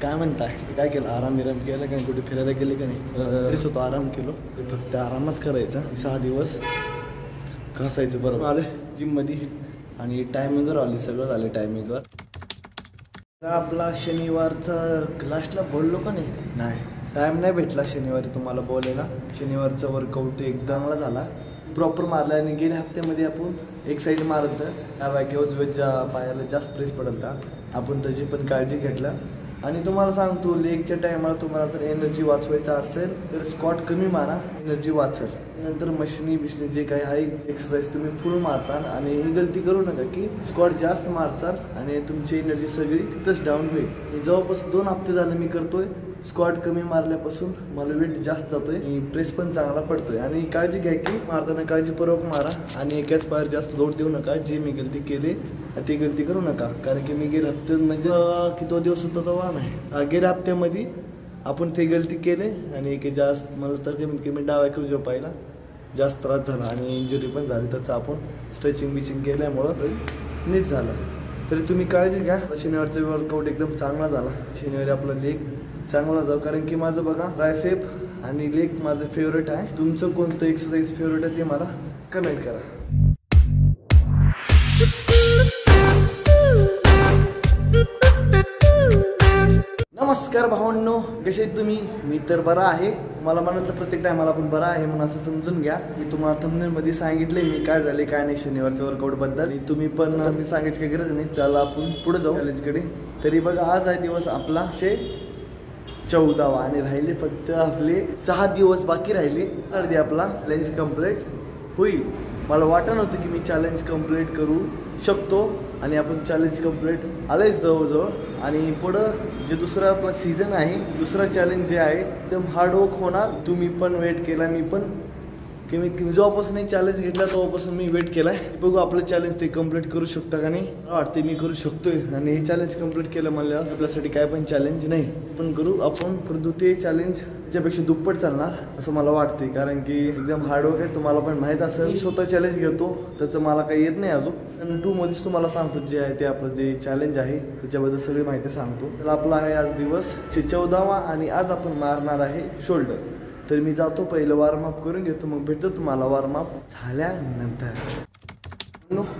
काय म्हणताय काय केलं आराम केला काय कुठे फिरायला गेले का नाही घरीच होतो आराम केलो फक्त आरामच करायचा 6 दिवस घासायचं बरोबर आले जिममध्ये आणि टायमिंगवर आली सगळं झालं टायमिंगवर आपला शनिवारचा लास्टला बोललो का नाही टाइम नाही भेटला शनिवारी तुम्हाला बोलायला शनिवारचा वर्कआउट एकदमला झाला प्रॉपर मारला आणि गेल्या हप्त्यामध्ये आपण एक साईड मारत त्या बाकी उजव्याच्या पायाला जास्त प्रेस पडलता आपण त्याची पण काळजी घेतला आणि तुम्हाला सांगतो लेगच्या टायमाला तुम्हाला जर एनर्जी वाचवायचा असेल तर स्क्वॉट कमी मारा एनर्जी वाचल नंतर मशिनी बिशनी जे काही आहे एक्सरसाइज तुम्ही फुल मारताल आणि ही गलती करू नका की स्क्वॉट जास्त मारचाल आणि तुमची एनर्जी सगळी तिथंच डाऊन होईल जवळपास 2 हप्ते झाले मी करतोय स्क्वॉट कमी मारल्यापासून मला वेट जास्त जातोय प्रेस पण चांगला पडतोय आणि काळजी घ्या की मारताना काळजीपूर्वक मारा आणि एकाच पायावर जास्त लोड देऊ नका जे मी गलती केली ती गलती करू नका कारण की मी गेल्या हप्त्यात म्हणजे किती दिवस होता तेव्हा नाही गेल्या हप्त्यामध्ये आपण ते गलती केले आणि की जास्त मला तर कमीत कमी डाव्या उजव्या पाहिला जास्त त्रास झाला आणि इंजुरी पण झाली त्याचं आपण स्ट्रेचिंग बिचिंग केल्यामुळं नीट झालं तरी तुम्ही काळजी घ्या शनिवारचा वर्कआउट एकदम चांगला झाला शनिवारी आपला लेग चांगला जाऊ कारण की माझं बघा ट्रायसेप आणि लेग माझं फेवरेट आहे तुमचं कोणतं एक्सरसाइज फेवरेट आहे ते मला कमेंट करा नमस्कार भावांनो कसे तुम्ही मी तर बरा आहे मला म्हणाल तर प्रत्येक टायमाला आपण बरा आहे म्हणून असं समजून घ्या मी तुम्हाला थंबनेलमध्ये सांगितले मी काय झाले काय नाही शनिवारच्या वर्कआउट बद्दल तुम्ही पण मी सांगायची काही गरज नाही चला आपण पुढे जाऊ कॉलेजकडे तरी बघा आज आहे दिवस आपला 14वा आणि राहिले फक्त आपले 6 दिवस बाकी राहिले तर आपला चॅलेंज कंप्लीट होईल मला वाटत नव्हतं की मी चॅलेंज कंप्लीट करू शकतो आणि आपण चॅलेंज कंप्लीट आलेच जवळजवळ आणि पुढं जे दुसरा आपला सीझन आहे दुसरा चॅलेंज जे आहे एकदम हार्डवर्क होणार तुम्ही पण वेट केला मी पण कमीत कमी जेव्हापासून चॅलेंज घेतला तेव्हापासून मी वेट केलाय बघू आपलं चॅलेंज ते कंप्लीट करू शकता का नाही वाटते मी करू शकतोय आणि हे चॅलेंज कंप्लीट केलं म्हणल्यावर आपल्यासाठी काय पण चॅलेंज नाही पण करू आपण परंतु ते चॅलेंज त्याच्यापेक्षा दुप्पट चालणार असं मला वाटते कारण की एकदम हार्डवर्क आहे तुम्हाला पण माहीत असेल मी स्वतः चॅलेंज घेतो त्याचं मला काही येत नाही अजून 2 मध्येच तुम्हाला सांगतो जे आहे ते आपलं जे चॅलेंज आहे त्याच्याबद्दल सगळी माहिती सांगतो तर आपला आहे आज दिवस 14वा आणि आज आपण मारणार आहे शोल्डर तर मी जातो पहिलं वॉर्मअप करून घेतो मग भेटतो तुम्हाला वॉर्मअप झाल्यानंतर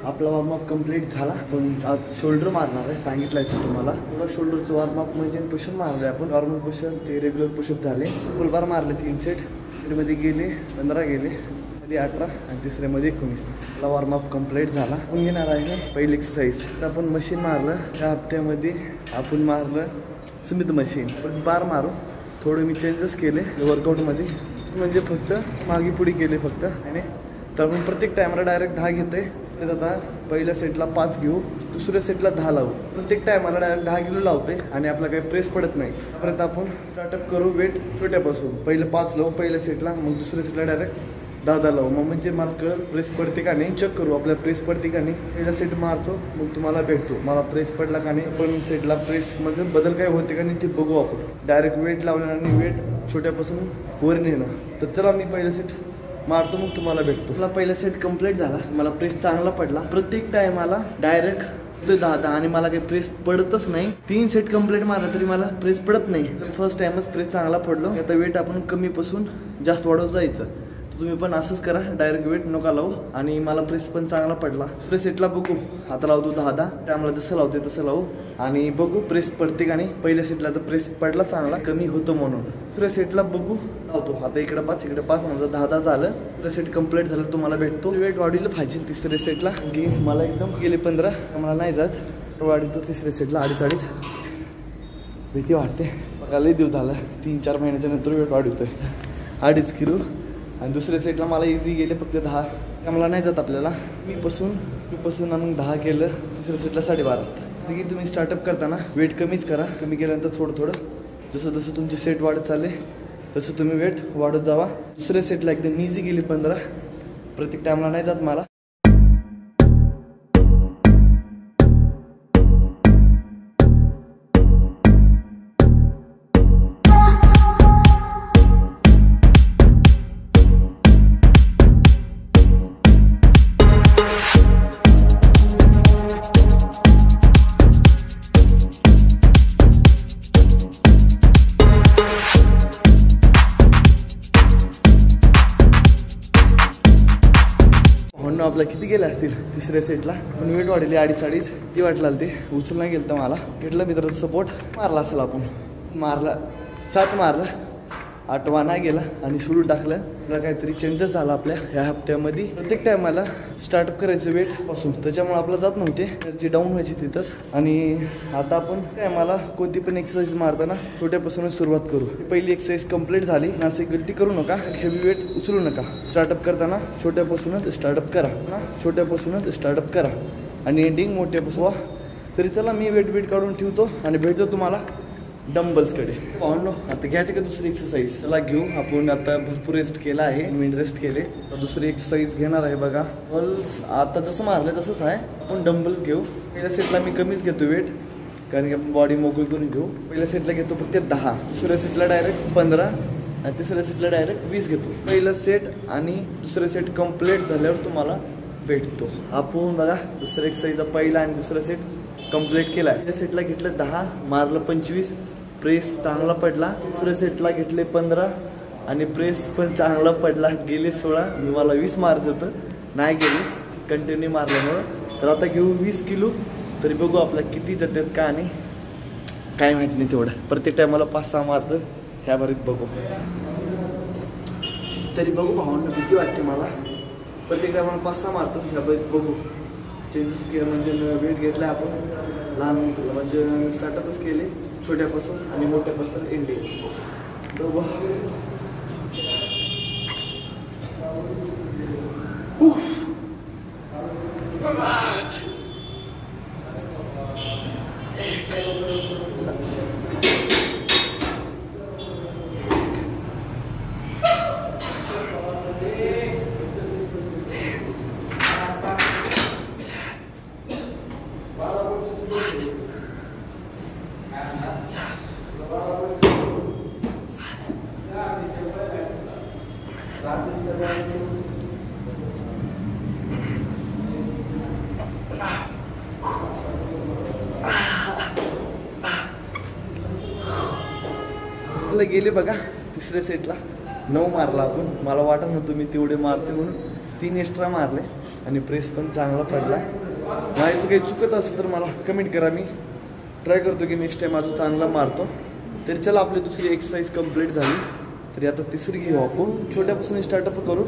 आपला वॉर्मअप कंप्लीट झाला पण आज शोल्डर मारणार आहे सांगितलंय तुम्हाला शोल्डरचं वॉर्मअप म्हणजे पुशअप मारले आपण नॉर्मल पुशअप ते रेग्युलर पुशअप झाले फुल बार मारले 3 सेट मध्ये गेले 15 गेले मध्ये 18 आणि तिसऱ्यामध्ये 19 आपला वॉर्मअप कंप्लीट झाला आपण घेणार आहे पहिली एक्सरसाइज तर आपण मशीन मारलं त्या हप्त्यामध्ये आपण मारलं स्मिथ मशीन पण बार मारू थोडं मी चेंजेस केले वर्कआउटमध्ये म्हणजे फक्त मागे पुढे केले फक्त आणि तर आपण प्रत्येक टायमाला डायरेक्ट 10 घेते आता पहिल्या सेटला 5 घेऊ दुसऱ्या सेटला 10 लावू प्रत्येक टायमाला डायरेक्ट 10 किलो लावते आणि आपला काही प्रेस पडत नाही परत आपण स्टार्टअप करू वेट छोट्यापासून पहिलं 5 लावू पहिल्या सेटला मग दुसऱ्या सेटला डायरेक्ट 10 लावू मग म्हणजे मला कळत प्रेस पडते का नाही चेक करू आपल्याला प्रेस पडते का नाही पहिला सेट मारतो मग तुम्हाला भेटतो मला प्रेस पडला का नाही पण सेटला प्रेस म्हणजे बदल काय होते का नाही ते बघू आपण डायरेक्ट वेट लावलं आणि वेट छोट्यापासून वर नेणं तर चला मी पहिला सेट मारतो मग तुम्हाला भेटतो मला पहिला सेट कंप्लीट झाला मला प्रेस चांगला पडला प्रत्येक टायमाला डायरेक्ट 10 आणि मला काही प्रेस पडतच नाही 3 सेट कंप्लीट मारला तरी मला प्रेस पडत नाही फर्स्ट टाइमच प्रेस चांगला पडलो आता वेट आपण कमीपासून जास्त वाढवत जायचं तुम्ही पण असंच करा डायरेक्ट वेट नका लावू आणि मला प्रेस पण चांगला पडला दुसऱ्या सेटला बघू आता लावतो 10 टायमाला जसं लावते तसं लावू आणि बघू प्रेस पडते का नाही पहिल्या सेटला तर प्रेस पडला चांगला कमी होतं म्हणून दुसऱ्या सेटला बघू लावतो आता इकडे 5 इकडे 5 म्हणजे 10 झालं दुसरं सेट कंप्लीट झालं तुम्हाला भेटतो वेट वाढीला पाहिजे तिसऱ्या सेटला की मला एकदम गेले 15 मला नाही जात वाढतो तिसऱ्या सेटला 2.5 भीती वाटते बघा लई दिवस झाला 3-4 महिन्याच्या नंतर वेट वाढवतोय 2.5 किलो आणि दुसऱ्या सेटला मला इझी गेले फक्त 10 मला नाही जात आपल्याला मी पासून आणि 10 केलं तिसऱ्या सेटला 12.5 की तुम्ही स्टार्टअप करताना वेट कमीच करा कमी केल्यानंतर थोडं जसं जसं तुमचे सेट वाढत चालले तसं तुम्ही वेट वाढत जावा दुसऱ्या सेटला एकदम इझी गेली 15 प्रत्येक टायमाला नाही जात मला आपल्या किती गेले असतील तिसऱ्या सेटला, पण वेट वाढली 2.5 ती वाटला ते उचल नाही गेलं तर मला घेतलं मित्राचा सपोर्ट मारला असेल आपण मारला 7 मारला 8वा नाही गेला आणि शोल्डर टाकलं. आपला काहीतरी चेंजेस झाला आपल्या ह्या हप्त्यामध्ये. प्रत्येक टायमाला स्टार्टअप करायचं वेट पासून त्याच्यामुळे आपलं जात नव्हते एनर्जी डाऊन व्हायची तिथंच. आणि आता आपण टायमाला कोणती पण एक्सरसाइज मारताना छोट्यापासूनच सुरुवात करू. पहिली एक्सरसाइज कंप्लीट झाली ना, अशी गलती करू नका, हेवी वेट उचलू नका. स्टार्टअप करताना छोट्यापासूनच स्टार्टअप करा ना, छोट्यापासूनच स्टार्टअप करा आणि एंडिंग मोठ्यापासून. तरी चला मी वेट काढून ठेवतो आणि भेटतो तुम्हाला डंबल्सकडे. पाहून आता घ्यायचं का दुसरी एक्सरसाइज? चला घेऊ. आपण आता भरपूर रेस्ट केला आहे, मी रेस्ट केले. दुसरी एक्सरसाइज घेणार आहे बघा. डंबल्स आता जसं मारलं तसंच आहे. आपण डंबल्स घेऊ. पहिल्या सेटला मी कमीच घेतो वेट, कारण की आपण बॉडी मोकळी करून घेऊ. पहिल्या सेटला घेतो फक्त 10, दुसऱ्या सेटला डायरेक्ट 15 आणि तिसऱ्या सेटला डायरेक्ट 20 घेतो. पहिला सेट आणि दुसरा सेट कंप्लीट झाल्यावर तुम्हाला भेटतो. आपण बघा दुसऱ्या एक्सरसाइजचा पहिला आणि दुसरा सेट कंप्लीट केला. पहिल्या सेटला घेतलं 10, मारलं 25, प्रेस चांगला पडला. दुसऱ्या सेटला घेतले 15 आणि प्रेस पण चांगला पडला, गेले 16. मला 20 मारायचं होतं, नाही गेले कंटिन्यू मारल्यामुळं. तर आता घेऊ 20 किलो. तरी बघू आपल्या किती जातात का आणि काय माहीत नाही तेवढं. प्रत्येक टायमाला 5-6 मारतं ह्या बरीत बघू. तरी बघू भावना भीती वाटते मला. प्रत्येक टायमाला 5-6 मारतो ह्या बरीत बघू. चेंजेस केलं म्हणजे वेट घेतला आपण लहान म्हणजे स्टार्टअपच केले छोट्यापासून आणि मोठ्यापासून एंडिंग. गेले बघा. तिसऱ्या सेटला 9 मारला आपण. मला वाटत नव्हतं मी तेवढे मारते म्हणून 3 एक्स्ट्रा मारले आणि प्रेस पण चांगला पडला. माझं काही चुकत असेल तर मला कमेंट करा. मी ट्राय करतो की नेक्स्ट टाइम अजून चांगला मारतो. तरी चला आपली दुसरी एक्सरसाइज कंप्लीट झाली. तरी आता तिसरी घेऊ आपण. छोट्यापासून स्टार्टअप करू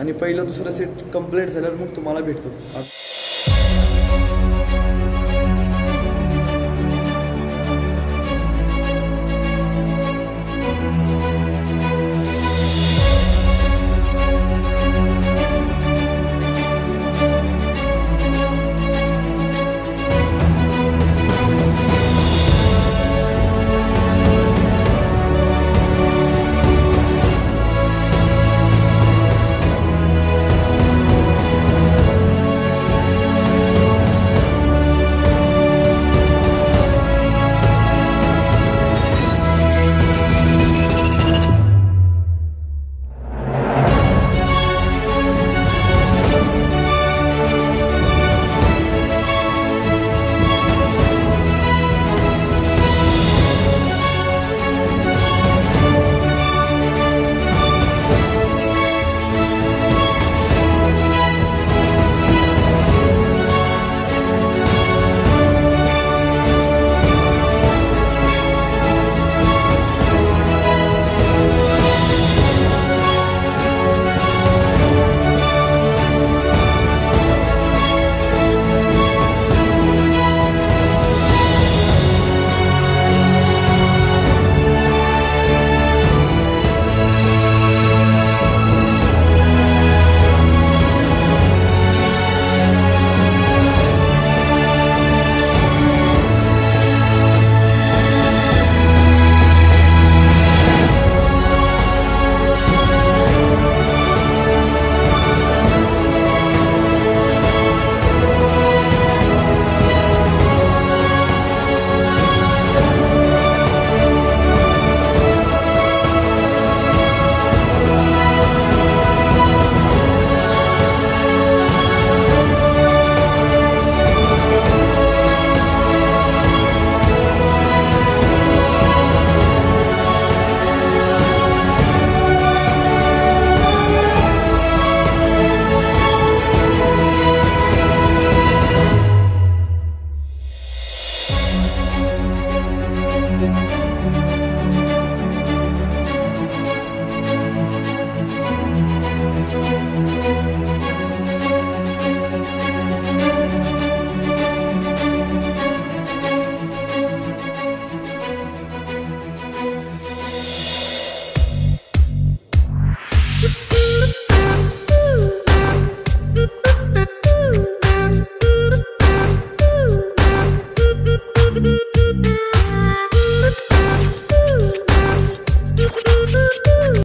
आणि पहिला दुसरा सेट कंप्लीट झाल्यावर मग तुम्हाला भेटतो.